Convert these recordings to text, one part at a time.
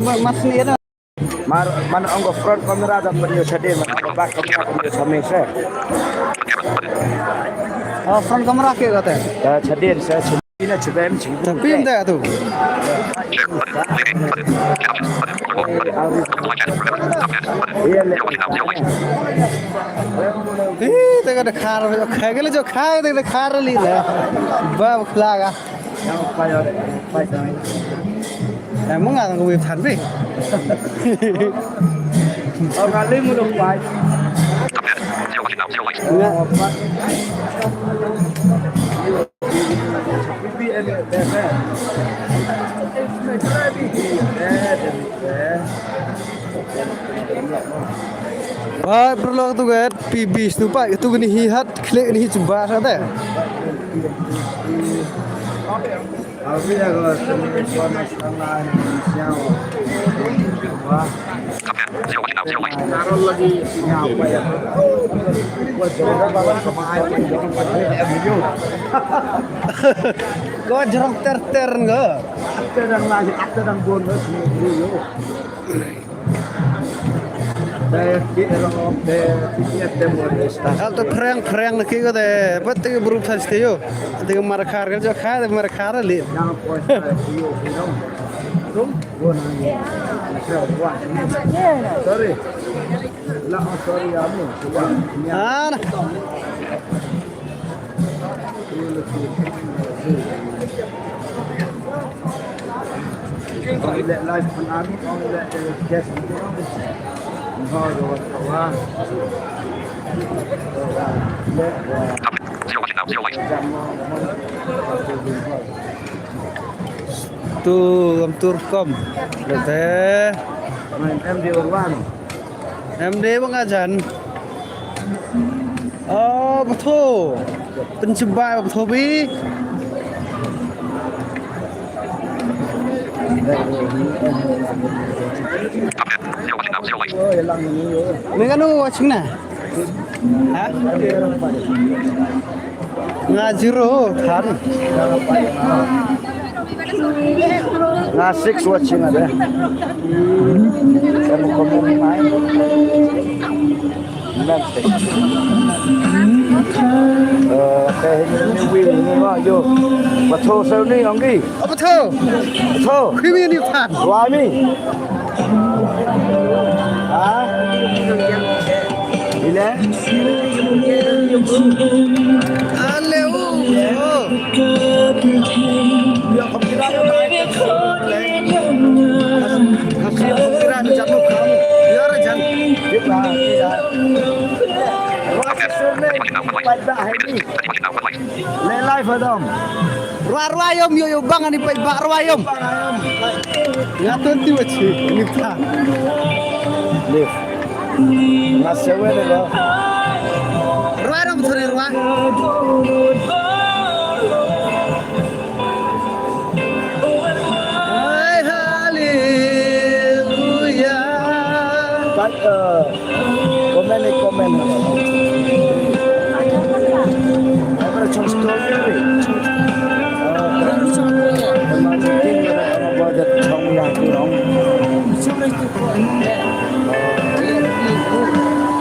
Mas ni ada. Mana anggo front kamera ada video sedih, mana anggo back kamera video samese. Oh, front kamera ke kata. Sedih saya ini coba mcing. Pin dah tu. Tengah ada khar, khai ke le jo khai tengah khar li le. Bab khalaga. Emang nggak ngomong tan bi. Orang lain mudah baik. Wah, perlu tu kan PB tu pak itu gini hihat klik ni coba sahaja. Abi agak suara setengah siang. Taruh lagi apa ya? Buat jalan sama air video. Kau jeruk ter enggak? Sedang lagi, sedang bonus video. Saya di dalam tiap bonus. Kalau tu kerang nak kau deh, betul berupa sahaja yo. Dengan marakar kerja kah, marakar li. Yang puasa video film. Sorry. Lah sorry kamu. Ah. Lihat live penari, lihat guest. Tu turkom, betul. Main MD Urban. MD bang ajan. Oh betul. Pencoba betul bi. Menganu watching na? Ha? Ngajiro kan? Ngasik watching ada. Saya mau ngomong main. Nanti. Cái win ni mà vô. Mà thô sao ni ông đi? Betul. Thô. Khi mình đi tan. Why me? Hả? Đi lên. Aleu. Giờ không kira đâu này. Không kira được chặt một không. Ya rajan. Biết là lên live phải không? Ruayom yo bang ani pai bak ruayom. Ngaton ti wachi ni ta. Live. Ngasih wae deh. Ruayom thori ruay. Hai haleluya. But comment. Apa trong story ni?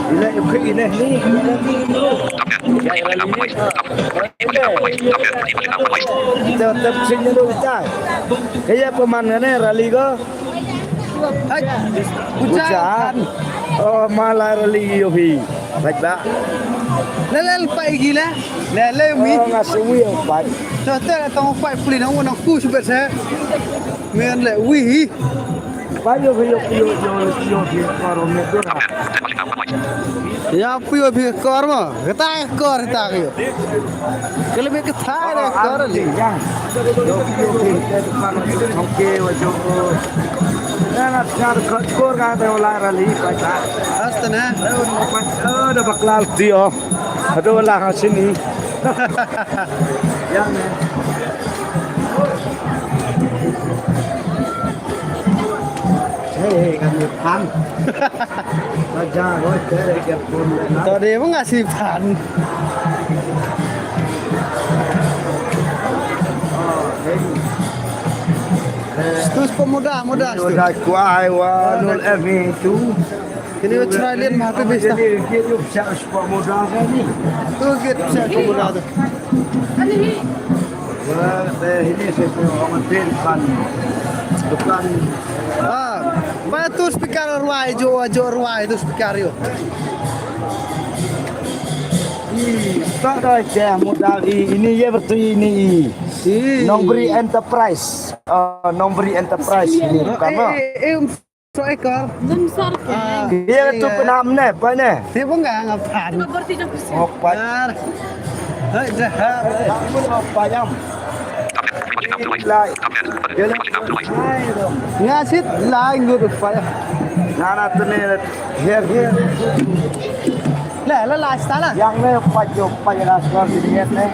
Ini ukir ini. Tetap sini dulu cai. Kayak pemandangannya rally ko. Hai. Hujan. Oh malah rally yohi. Like that. Lelel pai gila. Lele mi. Oh ngasih wheel baik. Contoh tong pai puli nang nang ku sebab saya. Men le wi. Baik yo karo medo. Ya piyo bi kor ma. Kata kor ta ke. Kele be kata re kor li. Yo karo thongke wajo. Nah, cara kor ka te ola rally baca. Astana. Ada baklal dia. Ada olah sini. Yang Hei, kan pan. Baca rồi cái cái phun. Tao đi mà ngasih pan. Terus pemuda, muda. Udah kuai wa nol emi tu. Ini Australian mah tu besta. Jadi dia bisa pemuda kan ni. Tu git bisa pemuda tu. Wah, ini saya orang depan. Depan. Ah, ba tu speaker ruai jo ruai tu speaker yo. Tak ada je modal ini ya betul ini. Nombri Enterprise. Nombri Enterprise ini karena so ekor. dia tu penam ne, apa ne? Dia pun enggak ngapain. Oh, Benar. Hai jahat. kamu apa jam? Lai. Dia Ngasit lain gitu supaya. Nana tu ne here. Lah stala. Yang ne pajo payah sekolah dia ne.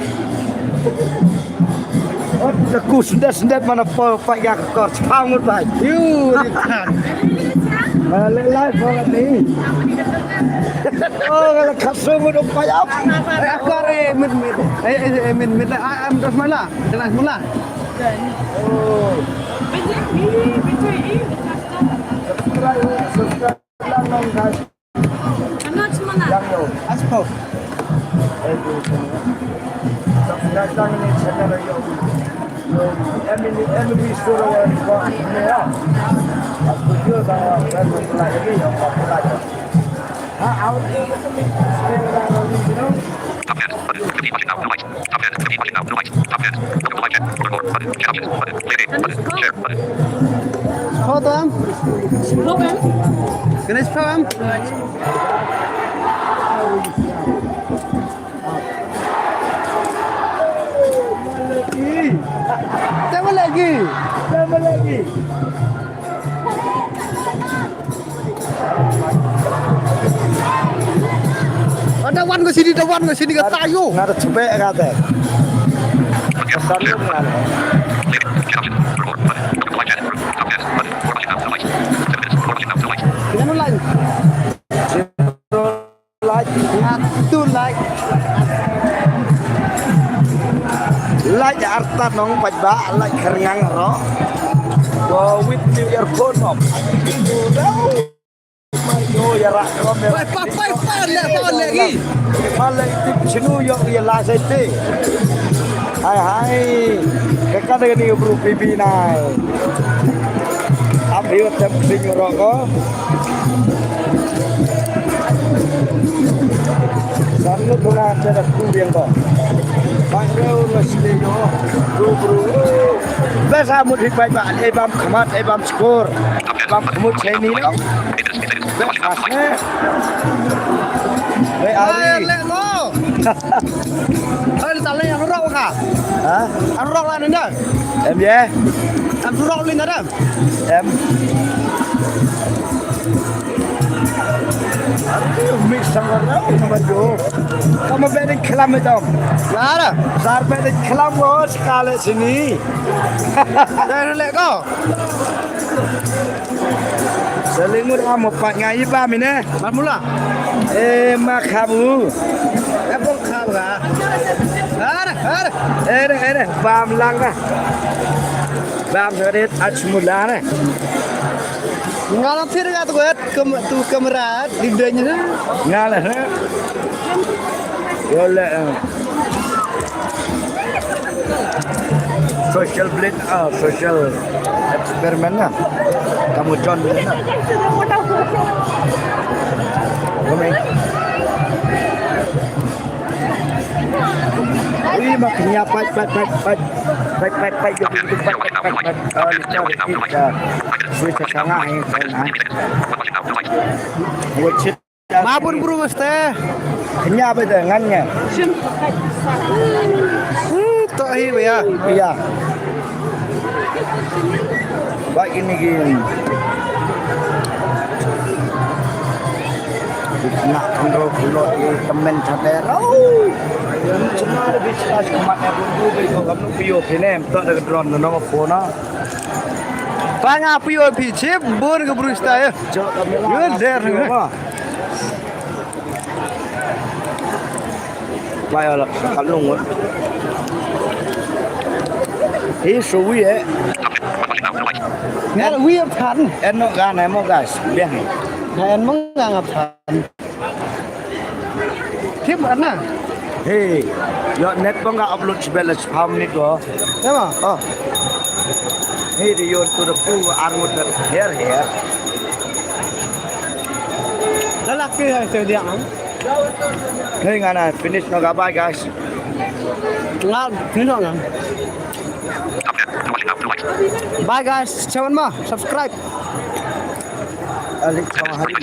Oh, aku sendet mana payah kor sangat baik. You kan. Malai bola ni. Oh, kalau kasut udah payah. Akar min. Am terus mana? Jelas mula. Oh, subscribe lang guys. Yang yo. Aspo. Subscribe lang ni channel yo. Emily Surawan ko niya. Aku juga dah lagi yo apa. Out Foto am. Kena spell am. Tambah lagi. Dawan ke sini ke tayo. Nggak ada cepet kata. Pesan lu nggak ada. Jangan lain. Satu like. Like arta nong pajba, like keringang ro. Go with new earphone om. Yo ya rak ro me. Papan lagi. Malah itu sinu yo dia lah sete. Hai. Kakak dengan ni bro pipi nai. Abhi tem sing ro ko. Sarno thora ada ku yang ko. Bangau Leslie yo, bro. Biasa mudi baik bak, ebam khamat, ebam skor, ebam khamut cheni lo. Biasa. Baik ali. Le lo. Hai tak le yang rok ka? Hah? Ang rok lah nenda. Em ye? Ang rok lin ada. Em. Mix sama lo, sama jo. Kamu beri kelam itu. Ada. Sar beri kelam lo sekali sini. Dah le ko. Selingur kamu pak ngai ba mine. Mas mula. Makabu. Apa kau ka? Ada. Bam lang dah. Bam serit acmula ne. Ngalah sir ka tu kamera lidahnya. Ngalah ne. Yola. Social blade social eksperimen na. Kamu John na. Kami. Ini maknya pat switch sangat ini. Mabun bro mesti. Kenya apa dengannya? Tak hi ya. Iya. Baik ini gini. Nak kontrol pulau di temen cadera. Cuma ada bisa kematnya dulu itu kamu bio film tak ada drone nama phone. Bang apa yo pichip bun ke bro sta ya. Yo der. Baiklah kalau ini suwi Ngal wiep than. Eno gan emo guys, biang. Nah en mengangap than. Kim ana. Hey, yo net bang ga upload balance how minute go. Ya ma. Oh. Hey, you to the pool armut here. Lalaki ay dia ang. Hey, ngana finish no ga bye guys. Ngal nino nga. Bye guys, cawan ma, subscribe. Alik sama hari.